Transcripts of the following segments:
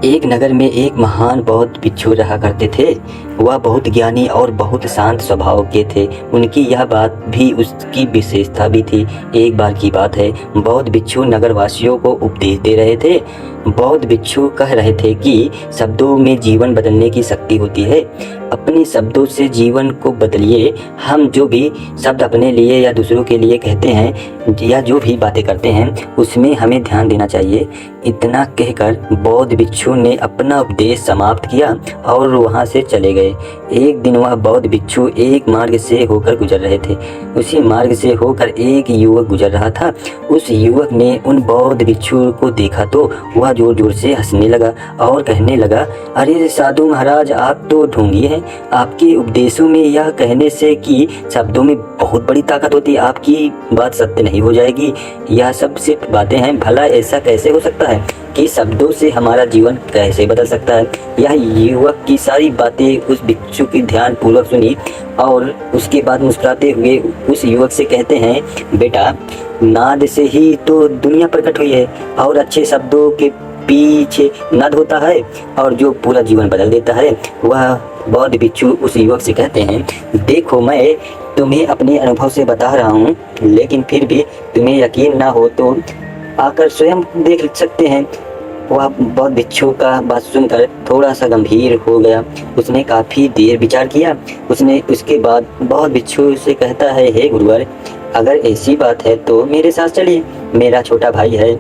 एक नगर में एक महान बौद्ध भिक्षु रहा करते थे। वह बहुत ज्ञानी और बहुत शांत स्वभाव के थे। उनकी यह बात भी उसकी विशेषता भी थी। एक बार की बात है, बौद्ध भिक्षु नगरवासियों को उपदेश दे रहे थे। बौद्ध भिक्षु कह रहे थे कि शब्दों में जीवन बदलने की शक्ति होती है। अपने शब्दों से जीवन को बदलिए। हम जो भी शब्द अपने लिए या दूसरों के लिए कहते हैं या जो भी बातें करते हैं उसमें हमें ध्यान देना चाहिए। इतना कहकर बौद्ध भिक्षु ने अपना उपदेश समाप्त किया और वहां से चले गए। एक दिन वह बौद्ध भिक्षु एक मार्ग से होकर गुजर रहे थे। उसी मार्ग से होकर एक युवक गुजर रहा था। उस युवक ने उन बौद्ध भिक्षु को देखा तो वह जोर जोर से हंसने लगा और कहने लगा, अरे साधु महाराज, आप तो ढोंगी हैं। आपके उपदेशों में यह कहने से कि शब्दों में बहुत बड़ी ताकत होती है, आपकी बात सत्य नहीं हो जाएगी। यह सब सिर्फ बातें हैं। भला ऐसा कैसे हो सकता है कि शब्दों से हमारा जीवन कैसे बदल सकता है? यह युवक की सारी बातें उस भिक्षु की ध्यान पूर्वक सुनी और उसके बाद मुस्कुराते हुए उस युवक से कहते हैं, बेटा, नाद से ही तो दुनिया प्रकट हुई है और अच्छे शब्दों के पीछे नाद होता है और जो पूरा जीवन बदल देता है। वह बौद्ध भिक्षु उस युवक से कहते हैं, देखो, मैं तुम्हें अपने अनुभव से बता रहा हूँ, लेकिन फिर भी तुम्हें यकीन ना हो तो आकर स्वयं देख सकते हैं। वह बौद्ध भिक्षु का बात सुनकर थोड़ा सा गंभीर हो गया। उसने काफ़ी देर विचार किया। उसके बाद बौद्ध भिक्षु से कहता है, हे गुरुवर, अगर ऐसी बात है तो मेरे साथ चलिए। मेरा छोटा भाई है,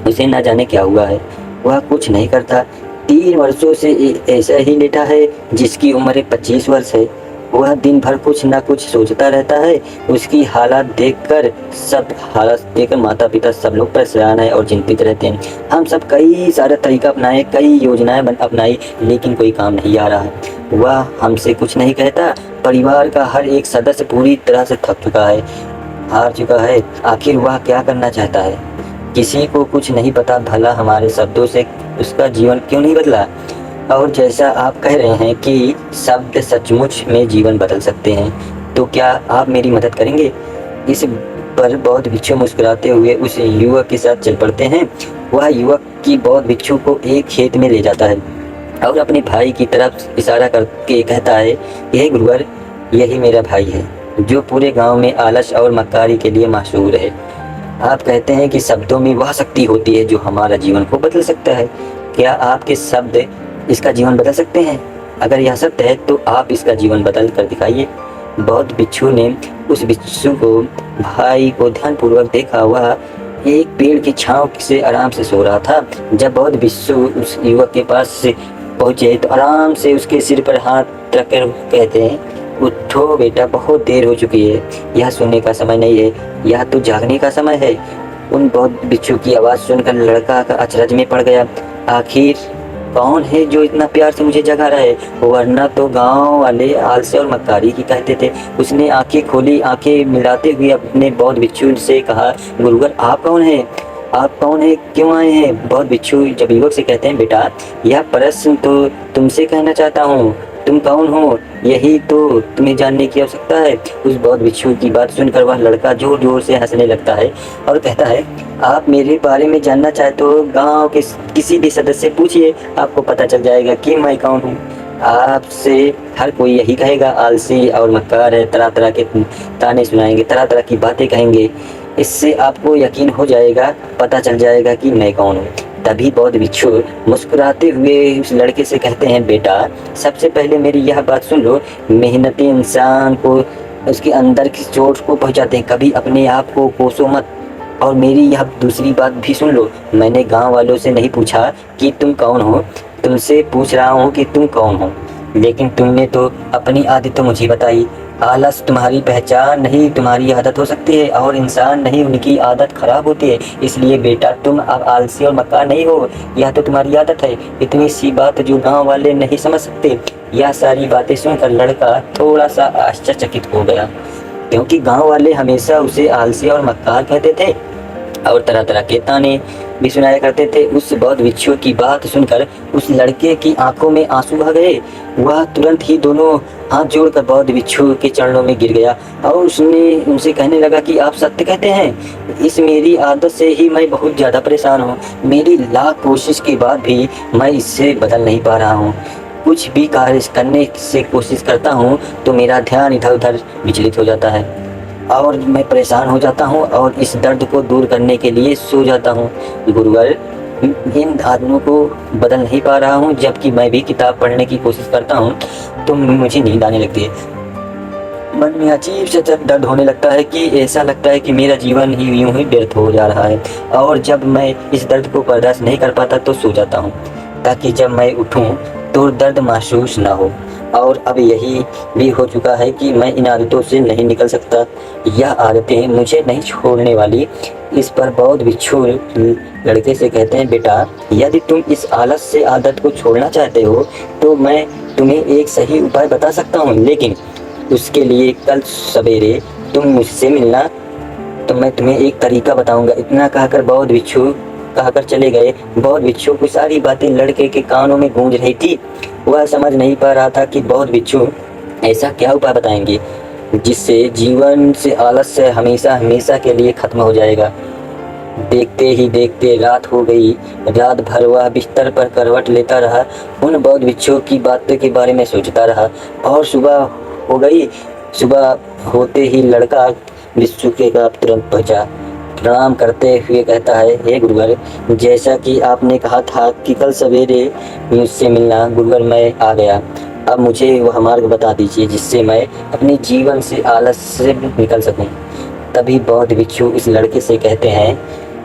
उसे ना जाने क्या हुआ है। वह कुछ नहीं करता। 3 वर्षों से ऐसा ही लेटा है, जिसकी उम्र 25 वर्ष है। वह दिन भर कुछ ना कुछ सोचता रहता है। उसकी हालत देखकर माता पिता सब लोग परेशान है और चिंतित रहते हैं। हम सब कई सारे तरीका अपनाए, कई योजनाएं अपनाई, लेकिन कोई काम नहीं आ रहा है। वह हमसे कुछ नहीं कहता। परिवार का हर एक सदस्य पूरी तरह से थक चुका है, हार चुका है। आखिर वह क्या करना चाहता है? किसी को कुछ नहीं पता। भला हमारे शब्दों से उसका जीवन क्यों नहीं बदला? और जैसा आप कह रहे हैं कि शब्द सचमुच में जीवन बदल सकते हैं, तो क्या आप मेरी मदद करेंगे? इस पर बौद्ध भिक्षु मुस्कुराते हुए उस युवक के साथ चल पड़ते हैं। वह युवक की बौद्ध भिक्षु को एक खेत में ले जाता है और अपने भाई की तरफ इशारा करके कहता है, यह गुरुवर, यही मेरा भाई है जो पूरे गांव में आलस और मक्कारी के लिए मशहूर है। आप कहते हैं कि शब्दों में वह शक्ति होती है जो हमारा जीवन को बदल सकता है। क्या आपके शब्द इसका जीवन बदल सकते हैं? अगर यह सत्य है तो आप इसका जीवन बदल कर दिखाइए। बौद्ध भिक्षु ने उस भिक्षु को भाई को ध्यानपूर्वक देखा। वह एक पेड़ की छांव से आराम से सो रहा था। जब बौद्ध भिक्षु उस युवक के पास से पहुंचे तो आराम से उसके सिर पर हाथ रखकर कहते हैं, उठो बेटा, बहुत देर हो चुकी है। यह सोने का समय नहीं है, यह तो जागने का समय है। उन बौद्ध भिक्षु की आवाज़ सुनकर लड़का का अचरज में पड़ गया। आखिर कौन है जो इतना प्यार से मुझे जगा रहा है? वरना तो गांव वाले आलसी और मक्कारी की कहते थे। उसने आंखें खोली। आंखें मिलाते हुए अपने बौद्ध भिक्षु से कहा, गुरुवर, आप कौन हैं? आप कौन है? क्यों आए हैं? बौद्ध भिक्षु जब युवक से कहते हैं, बेटा, यह प्रश्न तो तुमसे कहना चाहता हूँ। तुम कौन हो, यही तो तुम्हें जानने की आवश्यकता है। उस बौद्ध भिक्षु की बात सुनकर वह लड़का जोर जोर से हंसने लगता है और कहता है, आप मेरे बारे में जानना चाहते हो? गांव के किसी भी सदस्य से पूछिए, आपको पता चल जाएगा कि मैं कौन हूँ। आपसे हर कोई यही कहेगा, आलसी और मक्कार है। तरह तरह के ताने सुनाएंगे, तरह तरह की बातें कहेंगे। इससे आपको यकीन हो जाएगा, पता चल जाएगा कि मैं कौन हूँ। तभी बौद्ध भिक्षु मुस्कुराते हुए उस लड़के से कहते हैं, बेटा, सबसे पहले मेरी यह बात सुन लो। मेहनती इंसान को उसके अंदर की चोट को पहुंचाते हैं, कभी अपने आप को कोसो मत। और मेरी यह दूसरी बात भी सुन लो। मैंने गांव वालों से नहीं पूछा कि तुम कौन हो, तुमसे पूछ रहा हूँ कि तुम कौन हो। लेकिन तुमने तो अपनी आदत तो मुझे बताई। आलस तुम्हारी पहचान नहीं, तुम्हारी आदत हो सकती है, और इंसान नहीं, उनकी आदत खराब होती है। इसलिए बेटा, तुम अब आलसी और मक्कार नहीं हो, यह तो तुम्हारी आदत है। इतनी सी बात जो गांव वाले नहीं समझ सकते। यह सारी बातें सुनकर लड़का थोड़ा सा आश्चर्यचकित हो गया, क्योंकि गांव वाले हमेशा उसे आलसी और मक्कार कहते थे और तरह तरह के ताने भी सुनाया करते थे। उस बौद्ध भिक्षु की बात सुनकर उस लड़के की आंखों में आंसू आ गए। वह तुरंत ही दोनों हाथ जोड़कर बौद्ध भिक्षु के चरणों में गिर गया और उसने उनसे कहने लगा कि आप सत्य कहते हैं, इस मेरी आदत से ही मैं बहुत ज़्यादा परेशान हूँ। मेरी लाख कोशिश के बाद भी मैं इससे बदल नहीं पा रहा हूँ। कुछ भी कार्य करने से कोशिश करता हूँ तो मेरा ध्यान इधर उधर विचलित हो जाता है और मैं परेशान हो जाता हूँ और इस दर्द को दूर करने के लिए सो जाता हूँ। गुरुवर, इन आदमियों को बदल नहीं पा रहा हूँ, जबकि मैं भी किताब पढ़ने की कोशिश करता हूँ तो मुझे नींद आने लगती है। मन में अजीब सा दर्द होने लगता है कि ऐसा लगता है कि मेरा जीवन ही यूं ही व्यर्थ हो जा रहा है। और जब मैं इस दर्द को बर्दाश्त नहीं कर पाता तो सो जाता हूँ ताकि जब मैं उठूँ तो दर्द महसूस ना हो। और अब यही भी हो चुका है कि मैं इन आदतों से नहीं निकल सकता। यह आदतें मुझे नहीं छोड़ने वाली। इस पर बौद्ध भिक्षु लड़के से कहते हैं, बेटा, यदि तुम इस आलस से आदत को छोड़ना चाहते हो तो मैं तुम्हें एक सही उपाय बता सकता हूँ, लेकिन उसके लिए कल सवेरे तुम मुझसे मिलना तो मैं तुम्हें एक तरीका बताऊंगा। इतना कहकर बौद्ध भिक्षु कहकर चले गए। बौद्ध भिक्षु की सारी बातें लड़के के कानों में गूंज रही थी। वह समझ नहीं पा रहा था कि बौद्ध भिक्षु ऐसा क्या उपाय बताएंगे जिससे जीवन से आलस्य हमेशा हमेशा के लिए खत्म हो जाएगा। देखते ही देखते रात हो गई। रात भर वह बिस्तर पर करवट लेता रहा, उन बौद्ध भिक्षुओं की बातों के बारे में सोचता रहा और सुबह हो गई। सुबह होते ही लड़का भिक्षु के पास तुरंत पहुंचा। प्रणाम करते हुए कहता है, हे गुरुवर, जैसा कि आपने कहा था कि कल सवेरे मुझसे मिलना, गुरुवर मैं आ गया। अब मुझे वह मार्ग बता दीजिए जिससे मैं अपने जीवन से आलस से निकल सकूं। तभी बौद्ध भिक्षु इस लड़के से कहते हैं,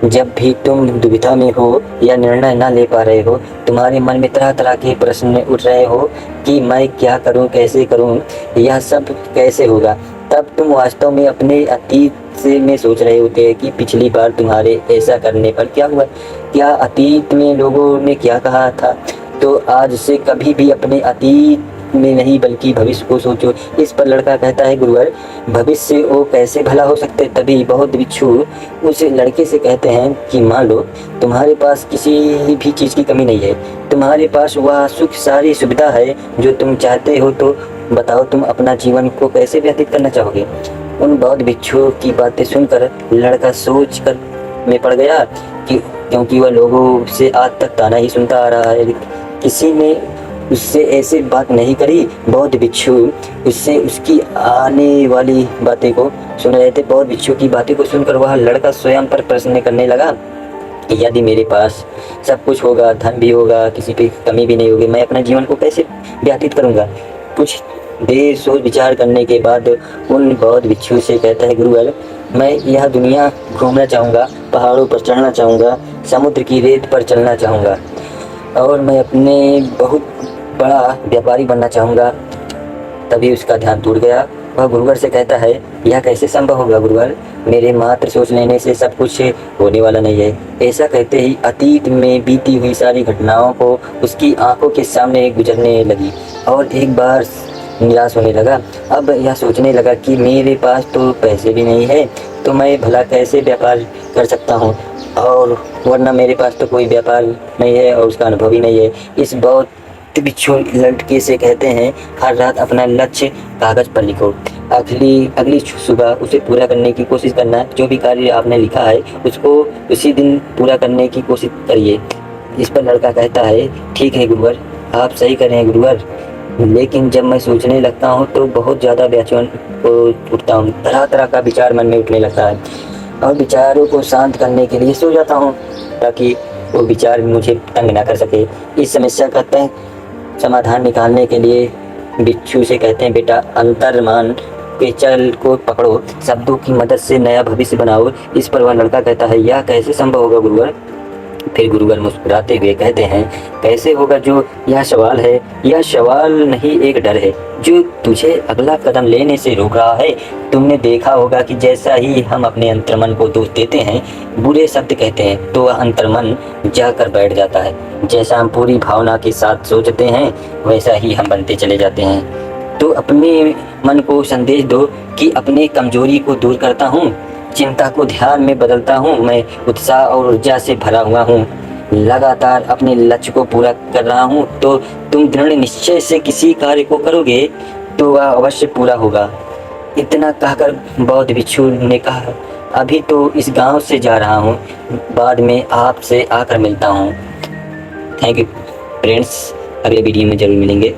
जब भी तुम दुविधा में हो या निर्णय न ले पा रहे हो, तुम्हारे मन में तरह तरह के प्रश्न उठ रहे हो कि मैं क्या करूं, कैसे करूं, यह सब कैसे होगा, तब तुम वास्तव में अपने अतीत से में सोच रहे होते हैं कि पिछली बार तुम्हारे ऐसा करने पर क्या हुआ, क्या अतीत में लोगों ने क्या कहा था। तो आज से कभी भी अपने अतीत में नहीं बल्कि भविष्य को सोचो। इस पर लड़का कहता है, गुरुवर, भविष्य वो कैसे भला हो सकते। तभी बौद्ध भिक्षु उस लड़के से कहते हैं कि मान लो तुम्हारे पास किसी भी चीज़ की कमी नहीं है, तुम्हारे पास वह सुख सारी सुविधा है जो तुम चाहते हो, तो बताओ तुम अपना जीवन को कैसे व्यतीत करना चाहोगे। उन बौद्ध भिक्षुओं की बातें सुनकर लड़का सोच कर में पड़ गया कि क्योंकि वह लोगों से आज तक ताना ही सुनता आ रहा है, किसी ने उससे ऐसी बात नहीं करी। बौद्ध भिक्षु उससे उसकी आने वाली बातें को सुन रहे थे। बौद्ध भिक्षु की बातें को सुनकर वह लड़का स्वयं पर प्रश्न करने लगा, यदि मेरे पास सब कुछ होगा, धन भी होगा, किसी पे कमी भी नहीं होगी, मैं अपना जीवन को कैसे व्यतीत करूँगा। कुछ देर सोच विचार करने के बाद उन बौद्ध भिक्षु से कहता है, गुरुवर, मैं यह दुनिया घूमना चाहूँगा, पहाड़ों पर चढ़ना चाहूँगा, समुद्र की रेत पर चलना चाहूँगा और मैं अपने बहुत बड़ा व्यापारी बनना चाहूँगा। तभी उसका ध्यान टूट गया। वह गुरुवर से कहता है, यह कैसे संभव होगा गुरुवर, मेरे मात्र सोच लेने से सब कुछ होने वाला नहीं है। ऐसा कहते ही अतीत में बीती हुई सारी घटनाओं को उसकी आंखों के सामने गुजरने लगी और एक बार निराश होने लगा। अब यह सोचने लगा कि मेरे पास तो पैसे भी नहीं है, तो मैं भला कैसे व्यापार कर सकता हूँ, और वरना मेरे पास तो कोई व्यापार नहीं है और उसका अनुभव ही नहीं है। इस बौद्ध भिक्षु लड़के से कहते हैं, हर रात अपना लक्ष्य कागज पर लिखो, अगली सुबह उसे पूरा करने की कोशिश करना। जो भी कार्य आपने लिखा है उसको उसी दिन पूरा करने की कोशिश करिए। इस पर लड़का कहता है, ठीक है गुरुवर, आप सही कह रहे हैं गुरुवर, लेकिन जब मैं सोचने लगता हूँ तो बहुत ज़्यादा बेचैन उठता हूँ, तरह तरह का विचार मन में उठने लगता है और विचारों को शांत करने के लिए सो जाता हूँ ताकि वो विचार मुझे तंग ना कर सके। इस समस्या का तय समाधान निकालने के लिए भिक्षु से कहते हैं, बेटा, अंतर्मन के चल को पकड़ो, शब्दों की मदद से नया भविष्य बनाओ। इस पर वह लड़का कहता है, यह कैसे संभव होगा गुरुवर। फिर गुरुवर मुस्कुराते हुए कहते हैं, कैसे होगा जो यह सवाल है, यह सवाल नहीं एक डर है जो तुझे अगला कदम लेने से रोक रहा है। तुमने देखा होगा कि जैसा ही हम अपने अंतर्मन को दोष देते हैं, बुरे शब्द कहते हैं, तो वह अंतर्मन जाकर बैठ जाता है। जैसा हम पूरी भावना के साथ सोचते हैं वैसा ही हम बनते चले जाते हैं। तो अपने मन को संदेश दो कि अपने कमजोरी को दूर करता हूँ, चिंता को ध्यान में बदलता हूँ। मैं उत्साह और ऊर्जा से भरा हुआ हूँ, लगातार अपने लक्ष्य को पूरा कर रहा हूँ। तो तुम दृढ़ निश्चय से किसी कार्य को करोगे तो वह अवश्य पूरा होगा। इतना कहकर बौद्ध भिक्षु ने कहा, अभी तो इस गांव से जा रहा हूँ, बाद में आपसे आकर मिलता हूँ। थैंक यू फ्रेंड्स, अगले वीडियो में ज़रूर मिलेंगे।